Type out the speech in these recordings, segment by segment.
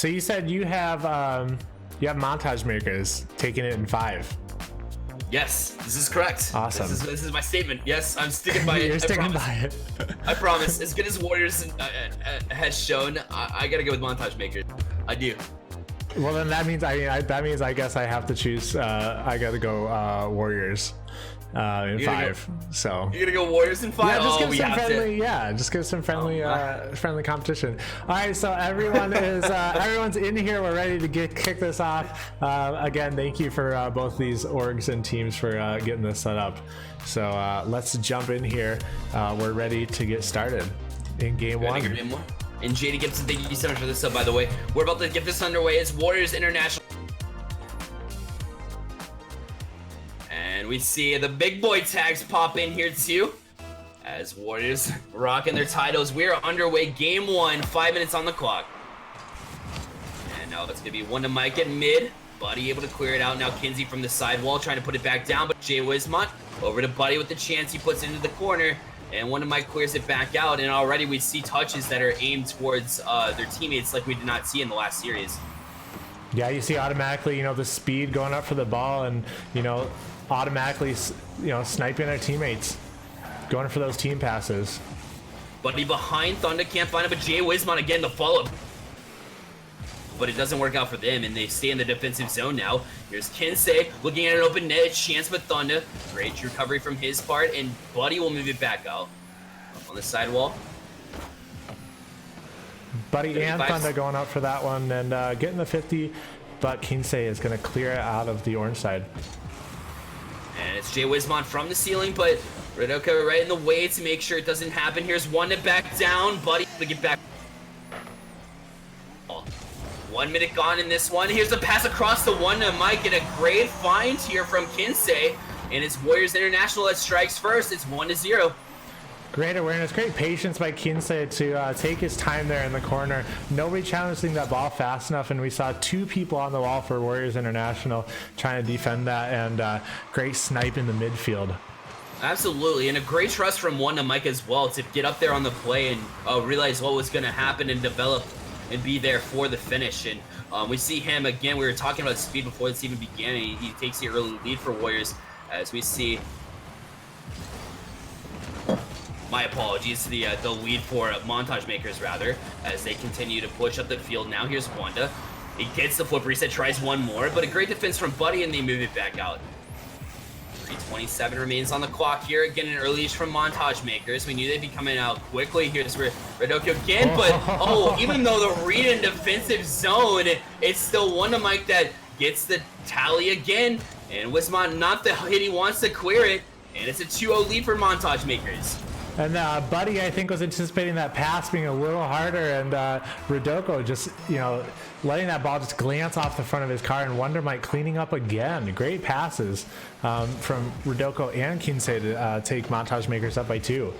So you said you have Montage Makers taking it in 5. Yes, this is correct. Awesome. This is my statement. Yes, I'm sticking by it. You're sticking by it. I promise. As good as Warriors has shown, I gotta go with Montage Makers. I do. Well, then that means I guess I have to choose. I gotta go Warriors in 5. So you're gonna go Warriors in 5. Yeah, just give some friendly. Yeah, just give some friendly, friendly competition. All right, so everyone is everyone's in here. We're ready to kick this off. Again, thank you for both these orgs and teams for getting this set up. So let's jump in here. We're ready to get started in game 1. And JD Gibson, thank you so much for this sub, by the way. We're about to get this underway. It's Warriors International. And we see the big boy tags pop in here too. As Warriors rocking their titles. We are underway, game 1, 5 minutes on the clock. And now it's gonna be one to Mike at mid. Buddy able to clear it out. Now Kinsey from the sidewall trying to put it back down, but Jay Wismont over to Buddy with the chance. He puts it into the corner. And one of Mike clears it back out, and already we see touches that are aimed towards their teammates like we did not see in the last series. Yeah, you see automatically, the speed going up for the ball, and automatically, sniping our teammates, going for those team passes. Buddy behind Thunder, can't find it, but Jay Wismont again the follow. But it doesn't work out for them, and they stay in the defensive zone now. Here's Kinsey looking at an open net, chance with Thunder. Great recovery from his part, and Buddy will move it back out on the sidewall. Buddy and Thunder going up for that one, and getting the 50, but Kinsey is going to clear it out of the orange side. And it's Jay Wismont from the ceiling, but Redoka right in the way to make sure it doesn't happen. Here's one to back down. Buddy to get back. 1 minute gone in this one. Here's a pass across the one to Mike, and a great find here from Kinsey. And it's Warriors International that strikes first. It's 1-0. Great awareness, great patience by Kinsey to take his time there in the corner. Nobody challenging that ball fast enough, and we saw 2 people on the wall for Warriors International trying to defend that, and great snipe in the midfield. Absolutely, and a great trust from one to Mike as well to get up there on the play and realize what was going to happen and develop and be there for the finish. And we see him again. We were talking about speed before this even began, and he takes the early lead for Warriors as we see. My apologies to the lead for Montage Makers, rather, as they continue to push up the field. Now here's Wanda. He gets the flip reset, tries one more, but a great defense from Buddy, and they move it back out. 3:27 remains on the clock here. Again, an early from Montage Makers. We knew they'd be coming out quickly. Here's Redoka again, but even though the read in defensive zone, it's still one to Mike that gets the tally again, and Wismont not the hit he wants to clear it, and it's a 2-0 lead for Montage Makers. And Buddy, I think, was anticipating that pass being a little harder, and Rodoko just, letting that ball just glance off the front of his car, and Wonder Mike cleaning up again. Great passes from Rodoko and Kinsey to take Montage Makers up by 2.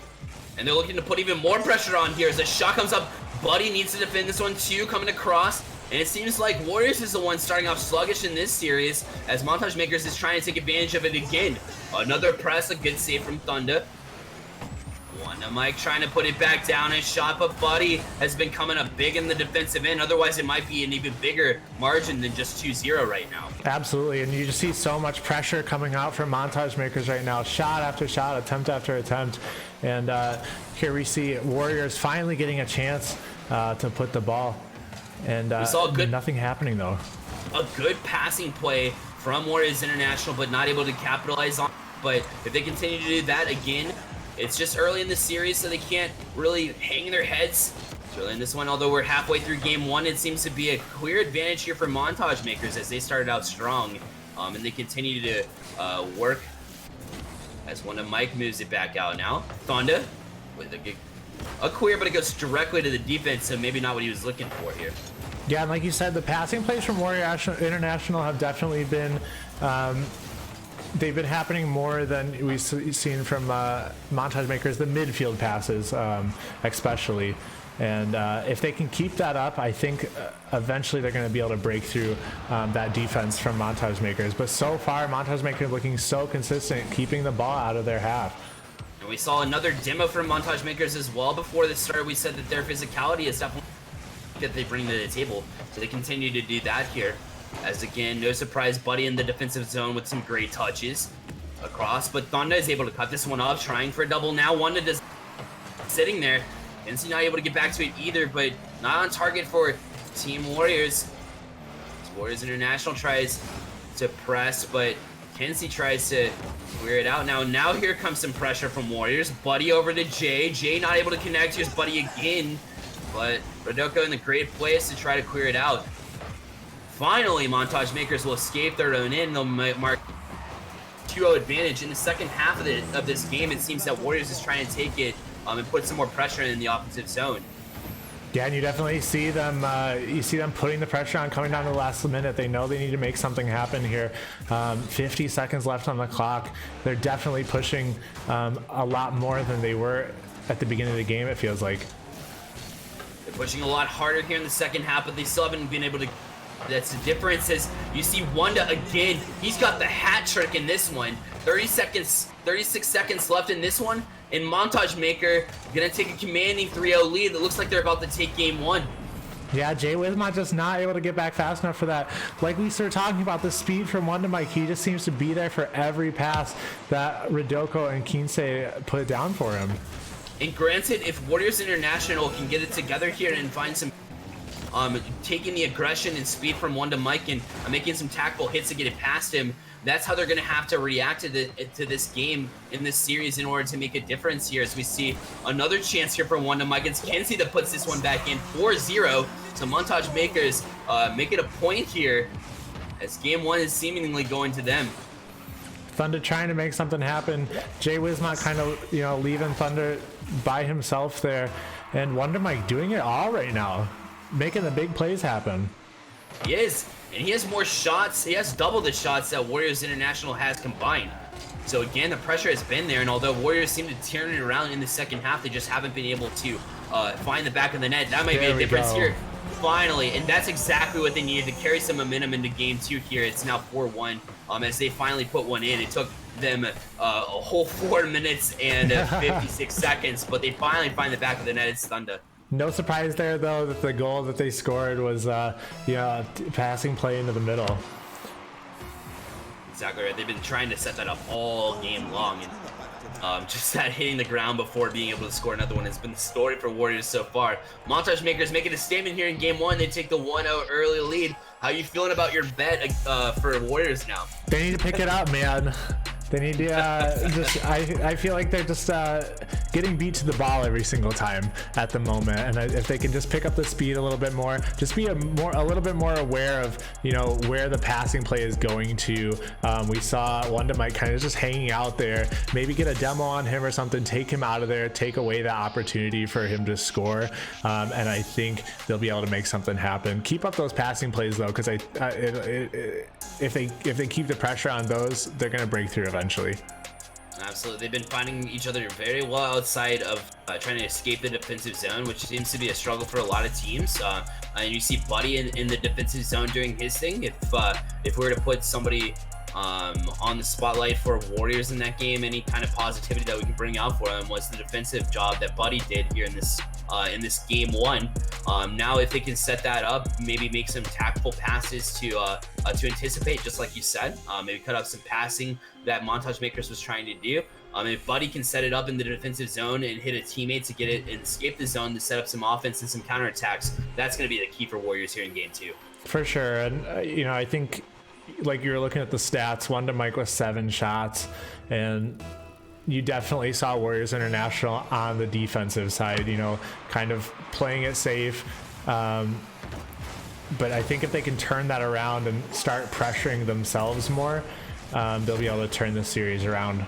And they're looking to put even more pressure on here as the shot comes up. Buddy needs to defend this one too, coming across. And it seems like Warriors is the one starting off sluggish in this series, as Montage Makers is trying to take advantage of it again. Another press, a good save from Thunder. One to Mike trying to put it back down, and shot, but Buddy has been coming up big in the defensive end. Otherwise, it might be an even bigger margin than just 2-0 right now. Absolutely, and you just see so much pressure coming out from Montage Makers right now. Shot after shot, attempt after attempt. And here we see Warriors finally getting a chance to put the ball. And we saw nothing happening, though. A good passing play from Warriors International, but not able to capitalize on it. But if they continue to do that again, it's just early in the series, so they can't really hang their heads. It's early in this one, although we're halfway through game 1, it seems to be a clear advantage here for Montage Makers as they started out strong, and they continue to work as one of Mike moves it back out now. Thonda with a clear, but it goes directly to the defense, so maybe not what he was looking for here. Yeah, and like you said, the passing plays from Warrior International have definitely been they've been happening more than we've seen from Montage Makers, the midfield passes especially. And if they can keep that up, I think eventually they're going to be able to break through that defense from Montage Makers. But so far, Montage Makers looking so consistent, keeping the ball out of their half. And we saw another demo from Montage Makers as well. Before this started, we said that their physicality is definitely that they bring to the table. So they continue to do that here. As again, no surprise, Buddy in the defensive zone with some great touches across, but Thunder is able to cut this one off, trying for a double now. Wanda does sitting there. Kenzie not able to get back to it either, but not on target for Team Warriors. Warriors International tries to press, but Kenzie tries to clear it out. Now here comes some pressure from Warriors. Buddy over to Jay. Jay not able to connect. Here's Buddy again, but Rodoko in the great place to try to clear it out. Finally, Montage Makers will escape their own end. They'll mark 2-0 advantage. In the second half of this game, it seems that Warriors is trying to take it and put some more pressure in the offensive zone. Yeah, and you definitely see them. You see them putting the pressure on, coming down to the last minute. They know they need to make something happen here. 50 seconds left on the clock. They're definitely pushing a lot more than they were at the beginning of the game. It feels like they're pushing a lot harder here in the second half, but they still haven't been able to. That's the difference. Is you see Wanda again. He's got the hat trick in this one. 36 seconds left in this one. And Montage Maker gonna take a commanding 3-0 lead. It looks like they're about to take game one. Yeah, Jay Wismont just not able to get back fast enough for that. Like we started talking about, the speed from Wanda Mike, he just seems to be there for every pass that Rodoko and Kinsei put down for him. And granted, if Warriors International can get it together here and find some taking the aggression and speed from Wanda Mike and making some tactful hits to get it past him, that's how they're going to have to react to this game in this series in order to make a difference here. As we see another chance here for Wanda Mike. It's Kenzie that puts this one back in 4-0. So Montage Makers make it a point here as game one is seemingly going to them. Thunder trying to make something happen. Jay Wismont kind of, leaving Thunder by himself there. And Wonder Mike doing it all right now, making the big plays happen. He is. And he has more shots. He has double the shots that Warriors International has combined. So again, the pressure has been there, and although Warriors seem to turn it around in the second half, they just haven't been able to find the back of the net. That might be a difference here. Finally, and that's exactly what they needed to carry some momentum into game two here. It's now 4-1 as they finally put one in. It took them a whole 4 minutes and 56 seconds, but they finally find the back of the net. It's Thunder. No surprise there, though, that the goal that they scored was passing play into the middle. Exactly right. They've been trying to set that up all game long, and just that hitting the ground before being able to score another one has been the story for Warriors so far. Montage Makers making a statement here in game one. They take the 1-0 early lead. How you feeling about your bet for Warriors now? They need to pick it up, man. They need to I feel like they're just getting beat to the ball every single time at the moment, and if they can just pick up the speed a little bit more, just be a little bit more aware of where the passing play is going to. We saw Wanda Mike kind of just hanging out there. Maybe get a demo on him or something, take him out of there, take away the opportunity for him to score, and I think they'll be able to make something happen. Keep up those passing plays though, because if they keep the pressure on those, they're going to break through eventually. Absolutely. They've been finding each other very well outside of trying to escape the defensive zone, which seems to be a struggle for a lot of teams. And you see Buddy in the defensive zone doing his thing. If we were to put somebody on the spotlight for Warriors in that game, any kind of positivity that we can bring out for them was the defensive job that Buddy did here in this game one. Now if they can set that up, maybe make some tactful passes to anticipate, just like you said, maybe cut out some passing that Montage Makers was trying to do. If Buddy can set it up in the defensive zone and hit a teammate to get it and escape the zone to set up some offense and some counterattacks, that's going to be the key for Warriors here in game two. For sure. And I think, like you were looking at the stats, Wanda Mike was 7 shots, and you definitely saw Warriors International on the defensive side, kind of playing it safe. But I think if they can turn that around and start pressuring themselves more, they'll be able to turn this series around.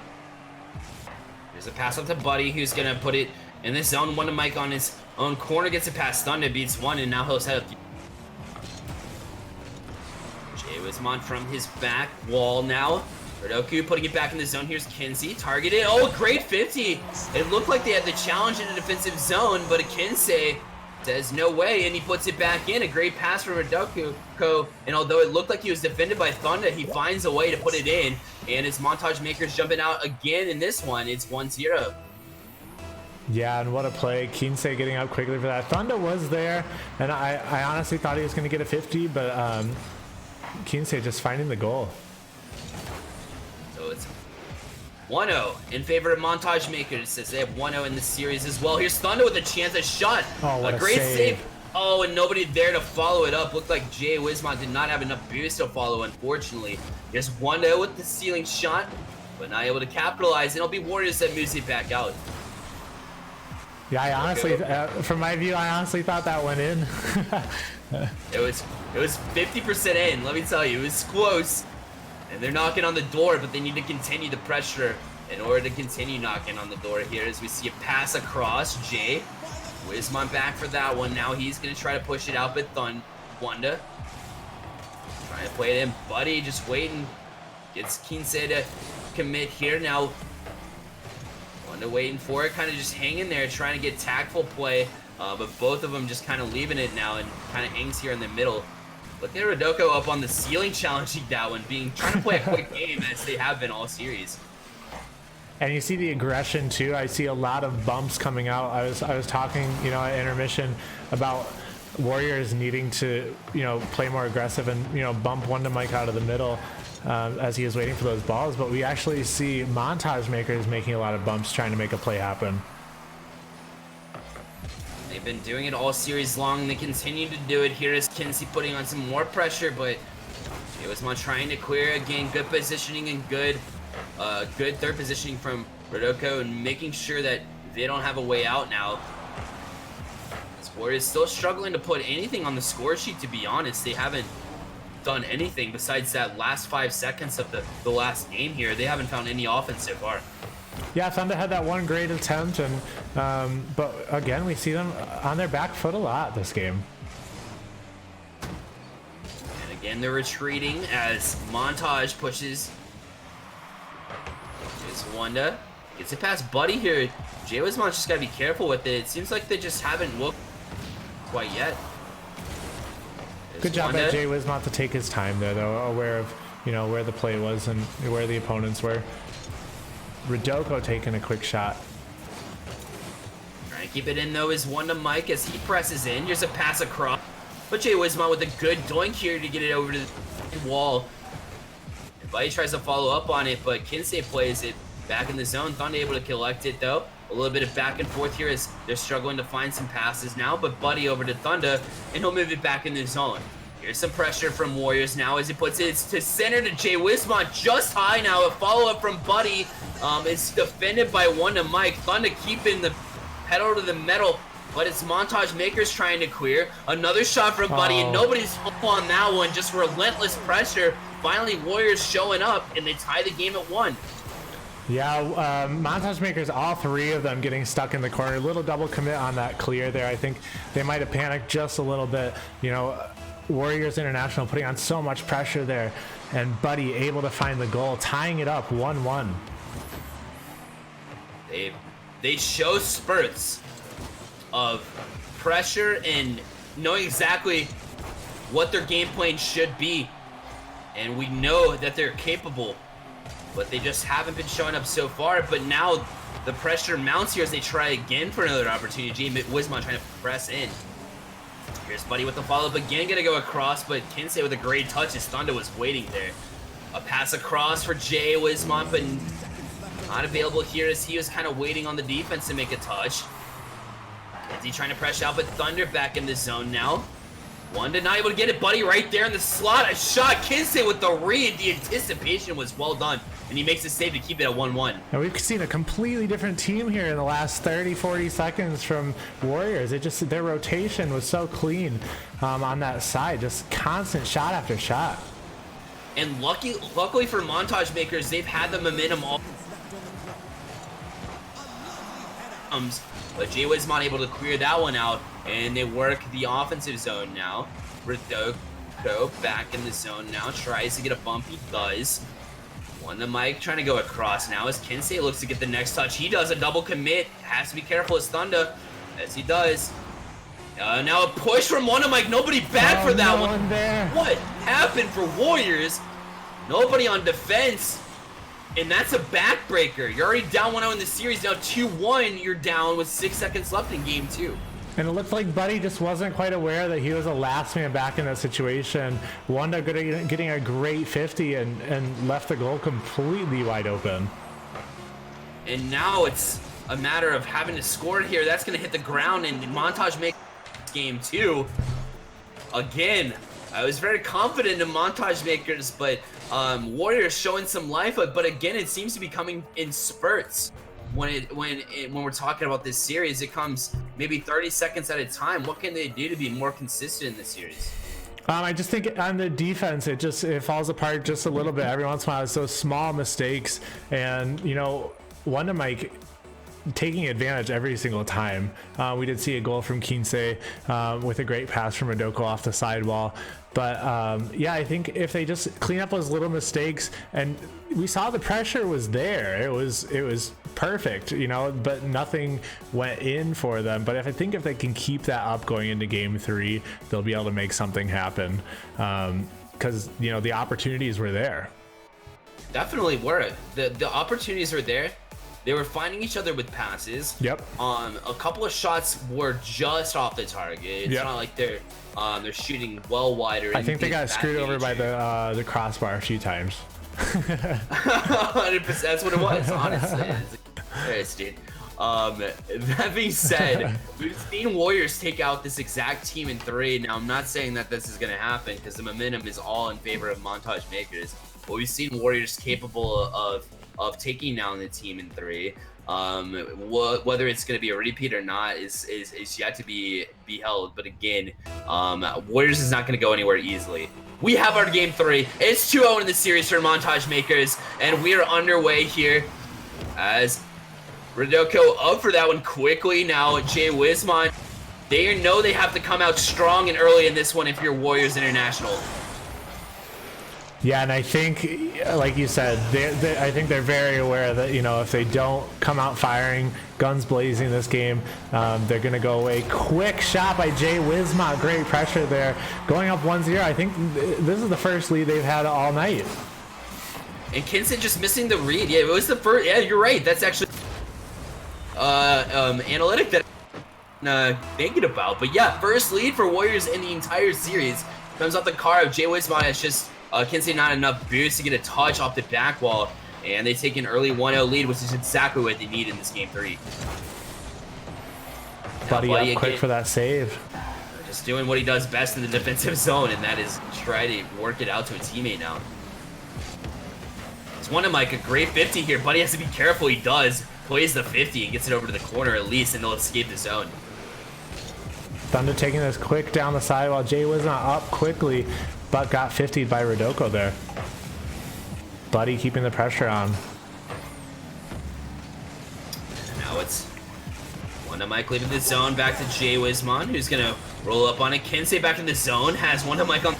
There's a pass up to Buddy, who's going to put it in the zone. Wanda Mike on his own corner gets it past Thunder, beats one, and now he'll set up Jay Wismont from his back wall now. Rodoku putting it back in the zone. Here's Kenzie, targeted. Oh, great 50. It looked like they had the challenge in the defensive zone, but Kinsei says no way, and he puts it back in. A great pass from Rodoku. And although it looked like he was defended by Thunder, he finds a way to put it in. And it's Montage Makers jumping out again in this one. It's 1-0. Yeah, and what a play. Kinsey getting up quickly for that. Thunder was there, and I honestly thought he was going to get a 50, but Kinsey just finding the goal. So it's 1-0 in favor of Montage Makers as they have 1-0 in the series as well. Here's Thunder with a chance, a shot. Oh, what a great save. Oh, and nobody there to follow it up. Looked like Jay Wismont did not have enough boost to follow, unfortunately. Here's 1-0 with the ceiling shot, but not able to capitalize, and it'll be Warriors that moves it back out. Yeah, I honestly, from my view, I honestly thought that went in. It was 50% in, let me tell you. It was close. And they're knocking on the door, but they need to continue the pressure in order to continue knocking on the door here as we see a pass across. Jay Wismont back for that one. Now he's going to try to push it out, but Wanda trying to play it in. Buddy just waiting. Gets Kinsey to commit here. Now Wanda waiting for it, kind of just hanging there, trying to get tactful play. But both of them just kind of leaving it now and kind of hangs here in the middle. Look at Rodoko up on the ceiling challenging that one, trying to play a quick game as they have been all series. And you see the aggression too. I see a lot of bumps coming out. I was talking, you know, at intermission about Warriors needing to, you know, play more aggressive and, you know, bump Wanda Mike out of the middle as he is waiting for those balls. But we actually see Montage Makers making a lot of bumps trying to make a play happen. They've been doing it all series long. They continue to do it. Here is Kinsey putting on some more pressure, but it was trying to clear again. Good positioning and good third positioning from Rodoko and making sure that they don't have a way out now. This Warriors still struggling to put anything on the score sheet, to be honest. They haven't done anything besides that last 5 seconds of the last game here. They haven't found any offense so far. Yeah, Thunder had that one great attempt, and but again, we see them on their back foot a lot this game. And again, they're retreating as Montage pushes. Here's Wanda. Gets it past Buddy here. Jay Wismont just gotta be careful with it. It seems like they just haven't looked quite yet. There's Good job Wanda. at Jay Wismont to take his time there, though, aware of, you know, where the play was and where the opponents were. Rodoko taking a quick shot. Trying to keep it in though is Wanda Mike as he presses in. Here's a pass across. But Jay Wismont with a good doink here to get it over to the wall. And Buddy tries to follow up on it, but Kinsey plays it back in the zone. Thunder able to collect it though. A little bit of back and forth here as they're struggling to find some passes now, but Buddy over to Thunder, and he'll move it back in the zone. Here's some pressure from Warriors now as he puts it to center to Jay Wismont, just high now. A follow-up from Buddy is defended by Wanda Mike. Thunder keeping the pedal to the metal, but it's Montage Makers trying to clear. Another shot from Buddy, and nobody's home on that one. Just relentless pressure. Finally, Warriors showing up, and they tie the game at 1. Yeah, Montage Makers, all three of them getting stuck in the corner. A little double commit on that clear there. I think they might have panicked just a little bit. You know, Warriors International putting on so much pressure there, and Buddy able to find the goal, tying it up 1-1. They show spurts of pressure and knowing exactly what their game plan should be, and we know that they're capable, but they just haven't been showing up so far. But now the pressure mounts here as they try again for another opportunity. Jay Wismont trying to press in. Here's Buddy with the follow-up again, gonna go across, but Kinsey with a great touch as Thunder was waiting there. A pass across for Jay Wismont, but not available here as he was kind of waiting on the defense to make a touch. Is he trying to press out, but Thunder back in the zone now. Wanda not able to get it. Buddy right there in the slot. A shot. Kinsey with the read. The anticipation was well done, and he makes a save to keep it at 1-1. And we've seen a completely different team here in the last 30-40 seconds from Warriors. It just, their rotation was so clean on that side, just constant shot after shot. And luckily for Montage Makers, they've had the momentum all. But Jay Wismont able to clear that one out, and they work the offensive zone now. Rodoko back in the zone now, tries to get a bump, he does. Wanda Mike trying to go across now as Kinsey looks to get the next touch. He does a double commit, has to be careful as Thunder, as he does. Now a push from Wanda Mike, nobody back for that one. There. What happened for Warriors? Nobody on defense. And that's a backbreaker. You're already down 1-0 in the series. Now 2-1, you're down with 6 seconds left in game 2. And it looked like Buddy just wasn't quite aware that he was the last man back in that situation. Wanda getting a great 50 and left the goal completely wide open. And now it's a matter of having to score here. That's going to hit the ground, and Montage makes game 2. Again, I was very confident in Montage makers, but Warriors showing some life. But again, it seems to be coming in spurts. When we're talking about this series, it comes maybe 30 seconds at a time. What can they do to be more consistent in this series? I just think on the defense, it falls apart just a little bit. Every once in a while, it's those small mistakes, and you know, Wonder Mike taking advantage every single time. We did see a goal from Kinsey with a great pass from Rodoko off the sidewall. But yeah, I think if they just clean up those little mistakes, and we saw the pressure was there, it was perfect, you know, but nothing went in for them. But I think if they can keep that up going into game 3, they'll be able to make something happen, because you know the opportunities were there. Definitely were. The opportunities were there. They were finding each other with passes. Yep. A couple of shots were just off the target. It's not like they're shooting well wider. I think they got screwed over by the crossbar a few times. 100%. That's what it was, honestly. Yes, dude. That being said, we've seen Warriors take out this exact team in 3. Now, I'm not saying that this is going to happen because the momentum is all in favor of Montage makers. But we've seen Warriors capable of taking down the team in 3. Whether it's going to be a repeat or not is yet to be held. But again, Warriors is not going to go anywhere easily. We have our game 3. It's 2-0 in the series for Montage makers, and we are underway here as Rodoko up for that one quickly. Now Jay Wismont, they know they have to come out strong and early in this one if you're Warriors International. Yeah, and I think, like you said, I think they're very aware that, you know, if they don't come out firing, guns blazing this game, they're going to go away. Quick shot by Jay Wismont. Great pressure there. Going up 1-0. I think this is the first lead they've had all night. And Kinson just missing the read. Yeah, it was the first. Yeah, you're right. That's actually analytic that I'm thinking about. But yeah, first lead for Warriors in the entire series. Comes off the car of Jay Wismont. It's just Kinsey not enough boost to get a touch off the back wall, and they take an early 1-0 lead, which is exactly what they need in this game 3. Buddy up again, quick for that save. Just doing what he does best in the defensive zone, and that is try to work it out to a teammate now. It's Mike, a great 50 here. Buddy has to be careful. He does. Plays the 50 and gets it over to the corner at least, and they'll escape the zone. Thunder taking this quick down the side while Jay was not up quickly, but got 50'd by Rodoko there. Buddy keeping the pressure on. Now it's Mike leaving the zone back to Jay Wismont, who's gonna roll up on it. Kinsey back in the zone, has Mike on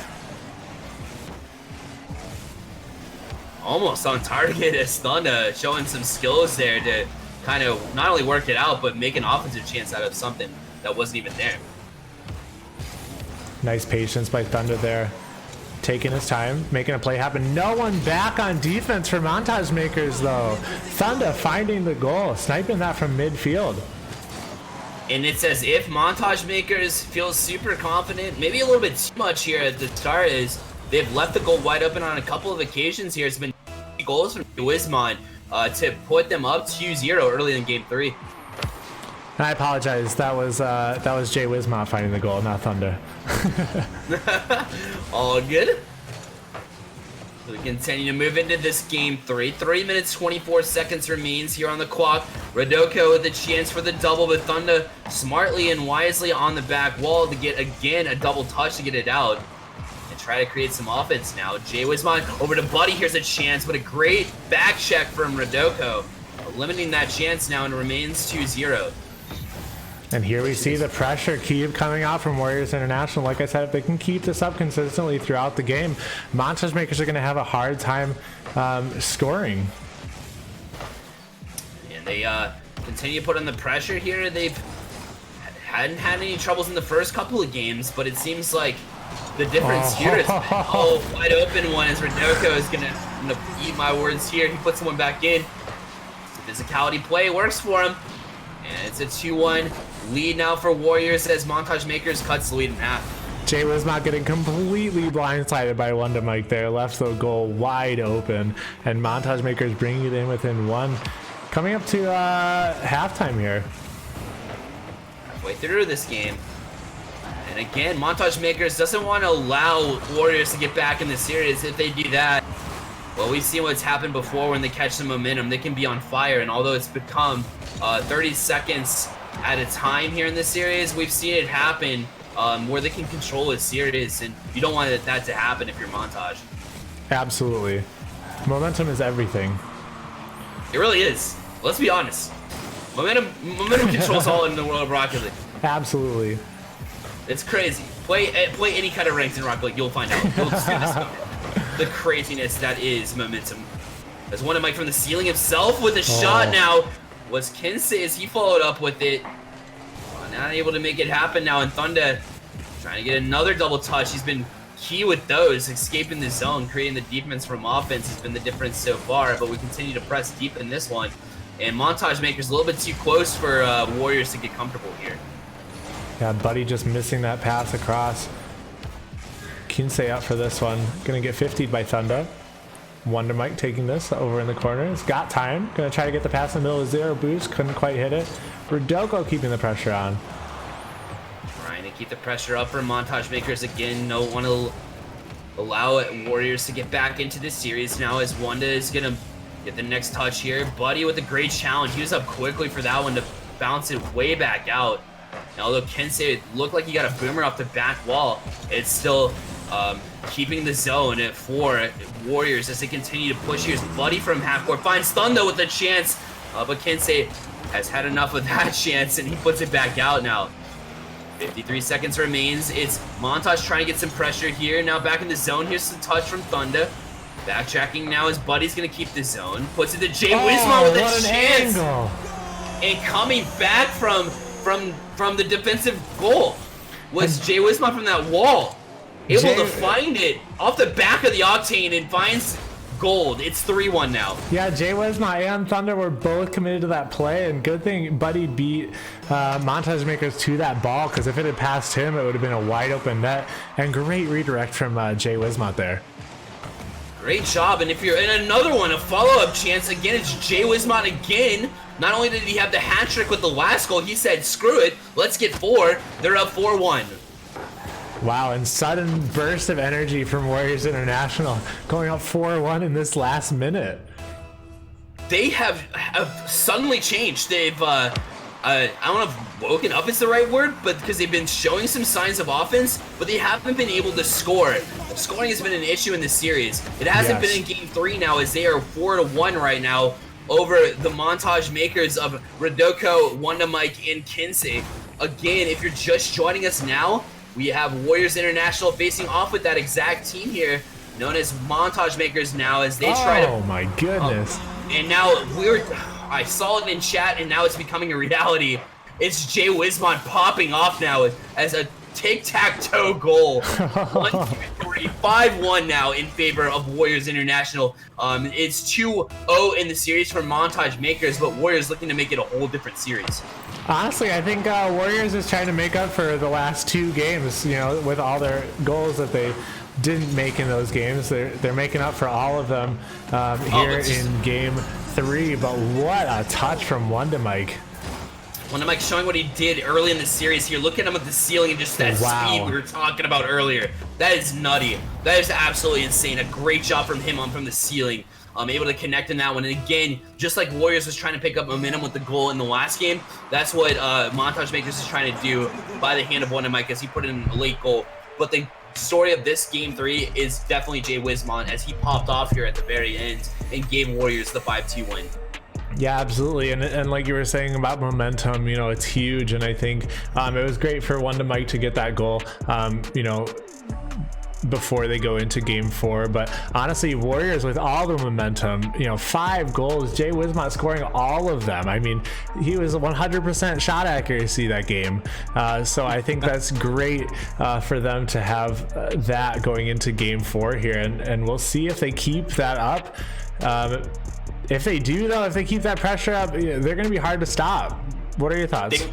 almost on target as Thunder showing some skills there to kind of not only work it out, but make an offensive chance out of something that wasn't even there. Nice patience by Thunder there. Taking his time, making a play happen. No one back on defense for Montage makers, though. Thunder finding the goal, sniping that from midfield. And it's as if Montage makers feel super confident, maybe a little bit too much here at the start, as they've left the goal wide open on a couple of occasions here. It's been goals from Wismont to put them up 2-0 early in game 3. I apologize. That was Jay Wismont finding the goal, not Thunder. All good. We continue to move into this game 3. 3 minutes 24 seconds remains here on the clock. Rodoko with a chance for the double, but Thunder smartly and wisely on the back wall to get again a double touch to get it out and try to create some offense now. Jay Wismont over to Buddy. Here's a chance, but a great back check from Rodoko, limiting that chance now and remains 2-0. And here we see the pressure keep coming out from Warriors International. Like I said, if they can keep this up consistently throughout the game, Montage makers are going to have a hard time scoring. And they continue to put on the pressure here. They've hadn't had any troubles in the first couple of games, but it seems like The difference here is wide open one as Rodoko is gonna eat my words here. He puts one back in. Physicality play works for him. And it's a 2-1 lead now for Warriors as Montage Makers cuts the lead in half. Jay was not getting completely blindsided by Wonder Mike there. Left the goal wide open. And Montage Makers bringing it in within one. Coming up to halftime here. Halfway through this game. And again, Montage Makers doesn't want to allow Warriors to get back in the series. If they do that, well, we've seen what's happened before when they catch some momentum. They can be on fire, and although it's become 30 seconds at a time here in this series, we've seen it happen where they can control a series, and you don't want that to happen if you're Montage. Absolutely. Momentum is everything. It really is. Let's be honest. Momentum controls all in the world of Rocket League. Absolutely. It's crazy. Play any kind of ranks in Rocket League, you'll find out. You'll soon discover the craziness that is momentum. There's Wonder Mike from the ceiling himself with a shot now. Was Kinsey as he followed up with it. Not able to make it happen now, and Thunder trying to get another double touch. He's been key with those, escaping the zone, creating the defense from offense has been the difference so far, but we continue to press deep in this one. And Montage Maker's a little bit too close for Warriors to get comfortable here. Yeah, Buddy just missing that pass across. Kinsey up for this one. Gonna get 50'd by Thunder. Wonder Mike taking this over in the corner. It's got time. Gonna try to get the pass in the middle of zero boost. Couldn't quite hit it. Rodoko keeping the pressure on. Trying to keep the pressure up for Montage Makers again. Don't want to allow Warriors to get back into this series now as Wanda is gonna get the next touch here. Buddy with a great challenge. He was up quickly for that one to bounce it way back out. And although Kensei looked like he got a boomer off the back wall, it's still keeping the zone for Warriors as they continue to push. Here's Buddy from half court. Finds Thunder with a chance, but Kensei has had enough of that chance and he puts it back out now. 53 seconds remains. It's Montage trying to get some pressure here. Now back in the zone. Here's the touch from Thunder. Backtracking now as Buddy's going to keep the zone. Puts it to Jay Wismar with a chance. Angle. And coming back from the defensive goal was Jay Wismar from that wall. Able to find it off the back of the Octane and finds gold. It's 3-1 now. Yeah, Jay Wismar and Thunder were both committed to that play, and good thing Buddy beat Montage Makers to that ball, because if it had passed him, it would have been a wide open net. And great redirect from Jay Wismar there. Great job. And if you're in another one, a follow-up chance, again, it's Jay Wismar again. Not only did he have the hat trick with the last goal, he said, screw it, let's get 4. They're up 4-1. Wow, and sudden burst of energy from Warriors International, going up 4-1 in this last minute. They have suddenly changed. They've, I don't know if woken up is the right word, but because they've been showing some signs of offense, but they haven't been able to score. Scoring has been an issue in this series. It hasn't been in Game 3 now, as they are 4-1 right now over the Montage Makers of Rodoko, Wanda Mike, and Kinsey. Again, if you're just joining us now, we have Warriors International facing off with that exact team here, known as Montage Makers now, as they try to... Oh my goodness. And now I saw it in chat, and now it's becoming a reality. It's Jay Wismar popping off now as a tic-tac-toe goal. 1, 2, 3, 5-1 now in favor of Warriors International. It's 2-0 in the series for Montage Makers, but Warriors looking to make it a whole different series. Honestly, I think Warriors is trying to make up for the last 2 games, you know, with all their goals that they didn't make in those games. They're making up for all of them here in Game 3. But what a touch from Wanda Mike. Wanda Mike showing what he did early in the series here. Look at him at the ceiling and just that speed we were talking about earlier. That is nutty. That is absolutely insane. A great job from him from the ceiling. Able to connect in that one. And again, just like Warriors was trying to pick up momentum with the goal in the last game, that's what Montage Makers is trying to do by the hand of Wanda Mike as he put in a late goal. But the story of this Game 3 is definitely Jay Wismar as he popped off here at the very end and gave Warriors the 5-2 win. Yeah, absolutely. And like you were saying about momentum, you know, it's huge. And I think it was great for Wanda Mike to get that goal. You know, before they go into game 4. But honestly, Warriors with all the momentum, you know, 5 goals, Jay Wismont scoring all of them. I mean, he was 100% shot accuracy that game. So I think that's great for them to have that going into game 4 here, and we'll see if they keep that up. If they do, though, if they keep that pressure up, they're going to be hard to stop. What are your thoughts?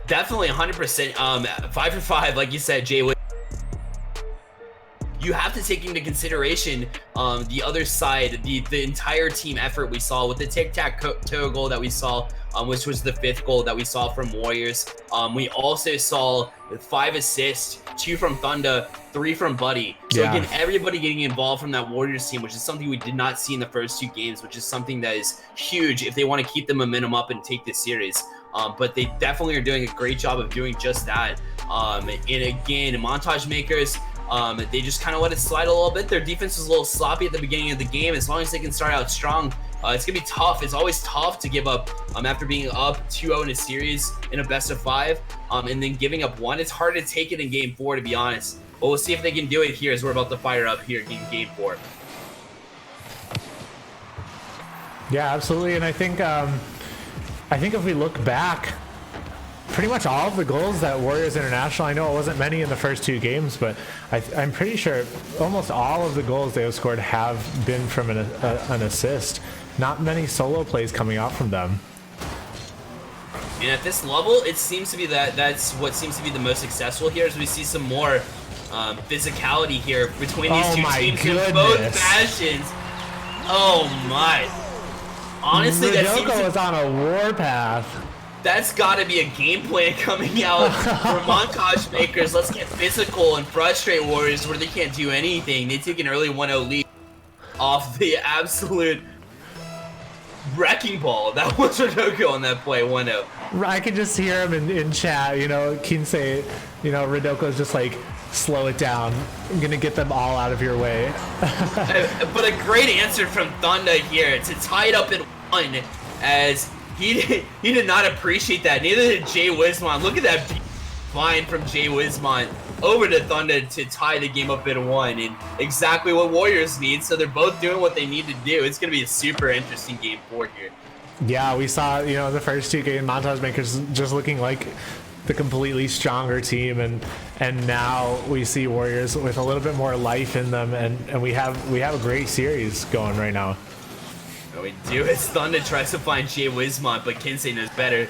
Definitely 100%. 5 for 5, like you said, Jay. You have to take into consideration the other side, the entire team effort we saw with the tic-tac-toe goal that we saw, which was the 5th goal that we saw from Warriors. We also saw 5 assists, 2 from Thunder, 3 from Buddy. So again, everybody getting involved from that Warriors team, which is something we did not see in the first 2 games, which is something that is huge if they want to keep the momentum up and take this series. But they definitely are doing a great job of doing just that. And again, Montage Makers, they just kind of let it slide a little bit. Their defense was a little sloppy at the beginning of the game. As long as they can start out strong, it's gonna be tough. It's always tough to give up after being up 2-0 in a series in a best of 5, and then giving up 1. It's hard to take it in game 4, to be honest. But we'll see if they can do it here as we're about to fire up here in game 4. Yeah, absolutely. And I think if we look back, pretty much all of the goals that Warriors International, I know it wasn't many in the first 2 games, but I'm pretty sure almost all of the goals they have scored have been from an assist. Not many solo plays coming out from them. And at this level, it seems to be that's what seems to be the most successful here, as we see some more physicality here between these two teams in both fashions. Oh my. Honestly, Ridoko was on a warpath. That's got to be a game plan coming out for Montage Makers. Let's get physical and frustrate Warriors where they can't do anything. They take an early 1-0 lead off the absolute wrecking ball. That was Ridoko on that play, 1-0. I could just hear him in chat, you know, Kinsey, you know, Ridoko's just like, slow it down. I'm going to get them all out of your way. But a great answer from Thunder here to tie it up at 1, as he did not appreciate that. Neither did Jay Wismont. Look at that line from Jay Wismont over to Thunder to tie the game up at 1, and exactly what Warriors need. So they're both doing what they need to do. It's going to be a super interesting game 4 here. Yeah, we saw, you know, the first 2 games, Montage Makers just looking like the completely stronger team, and now we see Warriors with a little bit more life in them, and we have a great series going right now. What we do is Thunder tries to find Jay Wismont, but Kinsey knows better,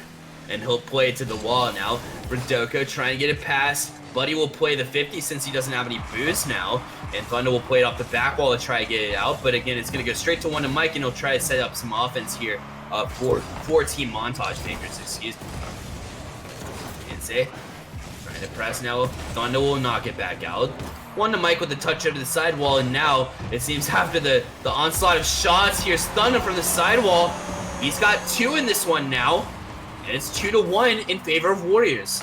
and he'll play it to the wall now. Ridoko trying to get it past. Buddy will play the 50 since he doesn't have any boost now, and Thunder will play it off the back wall to try to get it out, but again, it's going to go straight to 1 to Mike, and he'll try to set up some offense here for Team Montage Makers, excuse me. Kinsey trying to press now. Thunder will knock it back out. 1 to Mike with the touch over the sidewall, and now it seems after the onslaught of shots, here's Thunder from the sidewall. He's got 2 in this one now, and it's 2-1 in favor of Warriors.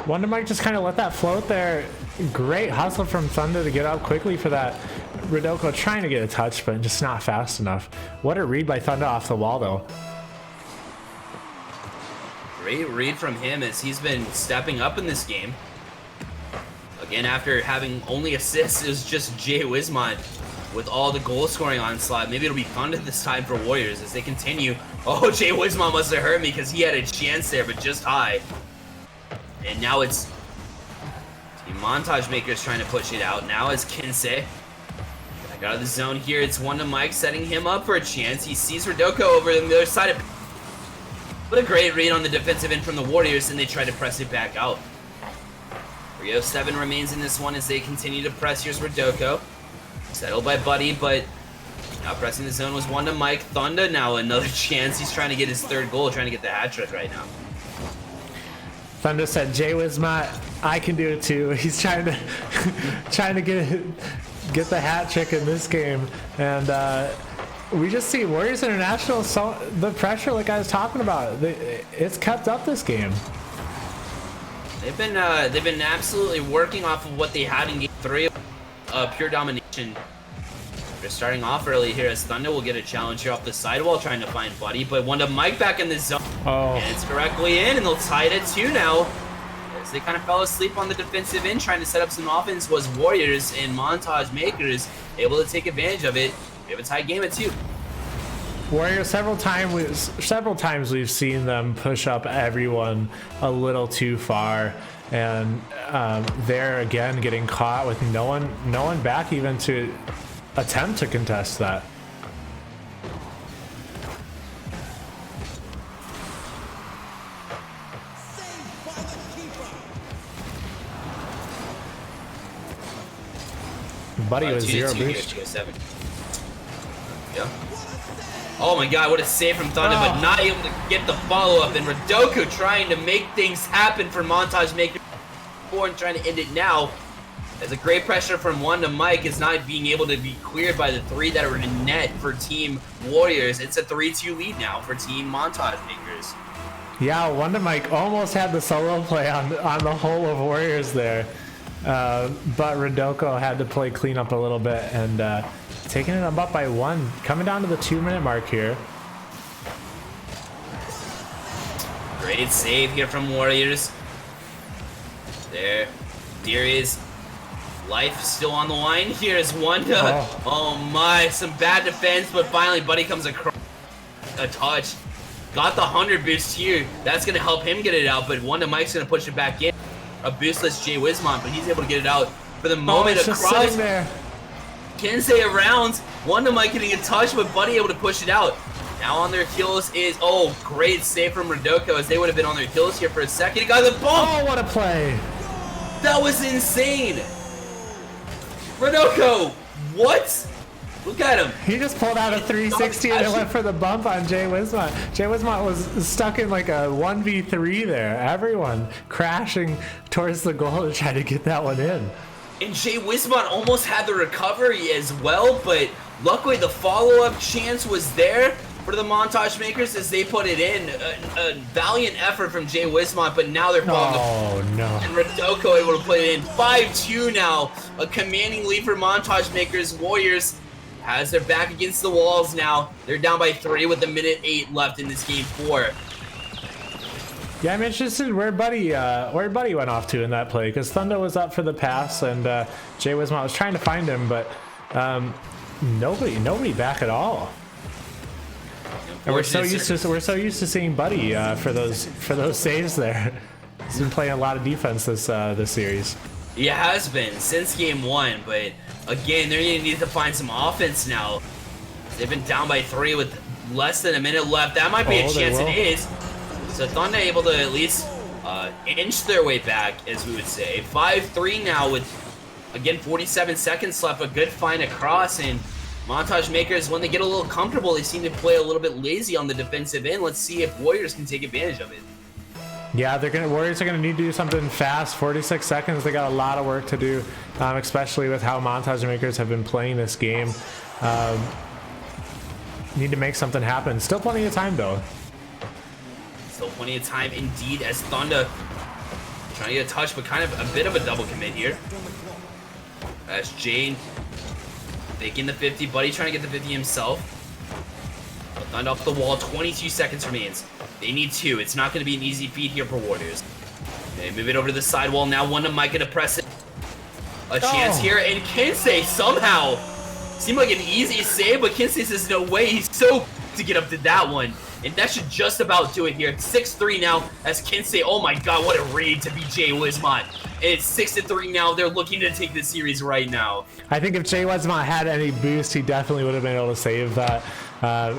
1 to Mike just kind of let that float there. Great hustle from Thunder to get out quickly for that. Ridoko trying to get a touch, but just not fast enough. What a read by Thunder off the wall, though. Great read from him as he's been stepping up in this game. Again, after having only assists, it was just Jay Wismont with all the goal scoring onslaught. Maybe it'll be Thunder this time for Warriors as they continue. Oh, Jay Wismont must have hurt me because he had a chance there, but just high. And now it's Team Montage Makers trying to push it out. Now it's Kinsey. Back out of the zone here. It's 1 to Mike, setting him up for a chance. He sees Ridoko over on the other side of. What a great read on the defensive end from the Warriors, and they try to press it back out. 3:07 remains in this one as they continue to press. Here's Ridoko. Settled by Buddy, but now pressing the zone was 1 to Mike. Thunder now another chance. He's trying to get his 3rd goal, trying to get the hat trick right now. Thunder said, Jay Wismont, I can do it too. He's trying to get the hat trick in this game, and we just see Warriors International. So the pressure, like I was talking about, it's kept up this game. They've been absolutely working off of what they had in game 3, pure domination. They're starting off early here as Thunder will get a challenge here off the sidewall, trying to find Buddy, but 1 to Mike back in the zone. Oh. And it's directly in, and they'll tie it at 2 now. as they kind of fell asleep on the defensive end, trying to set up some offense, was Warriors and Montage Makers able to take advantage of it. We have a tight game at 2. Warriors, several times we've seen them push up everyone a little too far, and they're again getting caught with no one back even to attempt to contest that. Buddy was 0 boost. Yeah. Oh my god, what a save from Thunder, but not able to get the follow-up. And Rodoko trying to make things happen for Montage Maker and trying to end it now. As a great pressure from Wanda Mike is not being able to be cleared by the 3 that are in net for Team Warriors. It's a 3-2 lead now for Team Montage Makers. Yeah, Wanda Mike almost had the solo play on the whole of Warriors there. But Rodoko had to play cleanup a little bit and taking it up by 1, coming down to the 2-minute mark here. Great save here from Warriors. There is life still on the line. Here's Wanda. Oh my, some bad defense, but finally Buddy comes across a touch. Got the 100 boost here. That's gonna help him get it out, but Wanda Mike's gonna push it back in. A boostless Jay Wismont, but he's able to get it out for the moment. It's just sitting there. Kinsey around. Wanda Mike getting a touch, but Buddy able to push it out. Now on their heels is, great save from Rodoko, as they would have been on their heels here for a second. He got the bump. Oh, what a play. That was insane. Rodoko, what? Look at him. He just pulled out a 360 and went for the bump on Jay Wismont. Jay Wismont was stuck in like a 1v3 there. Everyone crashing towards the goal to try to get that one in. And Jay Wismont almost had the recovery as well, but luckily the follow-up chance was there for the Montage Makers as they put it in. A valiant effort from Jay Wismont, but now they're falling. Oh, no. And Rodoko able to put it in. 5-2 now. A commanding lead for Montage Makers. Warriors has their back against the walls now. They're down by 3 with 1:08 left in this game 4. Yeah, I'm interested where Buddy went off to in that play, because Thunder was up for the pass and Jay Wismont was trying to find him, but nobody back at all. And we're so used to seeing Buddy for those saves there. He's been playing a lot of defense this series. He has been since game 1, but again, they're going to need to find some offense now. They've been down by 3 with less than a minute left. That might be a chance. It is. So Thunder able to at least inch their way back, as we would say. 5-3 now with, again, 47 seconds left. A good find across, and Montage Makers, when they get a little comfortable, they seem to play a little bit lazy on the defensive end. Let's see if Warriors can take advantage of it. Yeah, Warriors are gonna need to do something fast. 46 seconds. They got a lot of work to do, especially with how Montage Makers have been playing this game. Need to make something happen. Still plenty of time though. Still plenty of time indeed, as Thunder trying to get a touch, but kind of a bit of a double commit here. As Jane taking the 50, Buddy trying to get the 50 himself. Thunder off the wall, 22 seconds remains. They need 2. It's not going to be an easy feat here for Warriors. They move it over to the sidewall. Now Wanda Mike gonna press it. A chance here, and Kinsey somehow seemed like an easy save, but Kinsey says no way. He's so to get up to that one. And that should just about do it here. 6-3 now as Kinsey, oh my god, what a read to be Jay Wismont. And it's 6-3 now. They're looking to take the series right now. I think if Jay Wismont had any boost, he definitely would have been able to save that.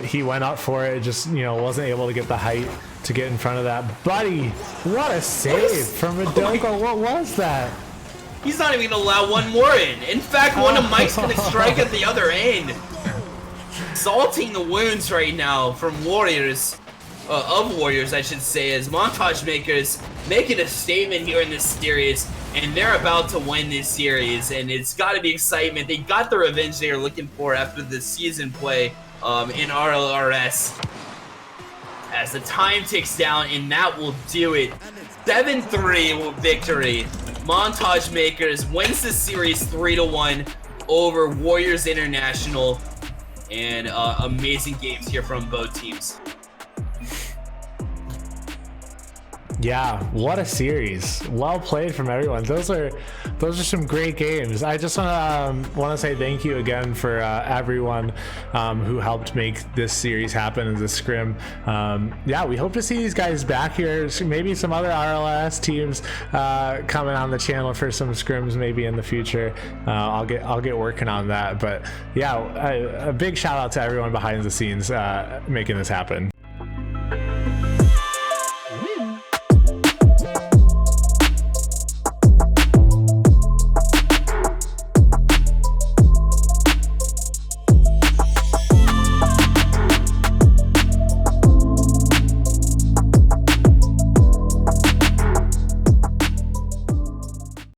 He went up for it, just wasn't able to get the height to get in front of that. Buddy, what a save from Rodoko. What was that? He's not even gonna allow one more in. In fact, one of Mike's gonna strike at the other end. Salting the wounds right now from Warriors, I should say, as Montage Makers making a statement here in this series, and they're about to win this series, and it's got to be excitement. They got the revenge they were looking for after the season play in RLRS. As the time ticks down, and that will do it. 7-3 victory. Montage Makers wins the series 3-1 over Warriors International. And amazing games here from both teams. Yeah, what a series. Well played from everyone. Those are some great games. I just want to say thank you again for everyone who helped make this series happen as a scrim. Yeah, we hope to see these guys back here. Maybe some other RLRS teams coming on the channel for some scrims maybe in the future. I'll get working on that. But yeah, a big shout out to everyone behind the scenes making this happen.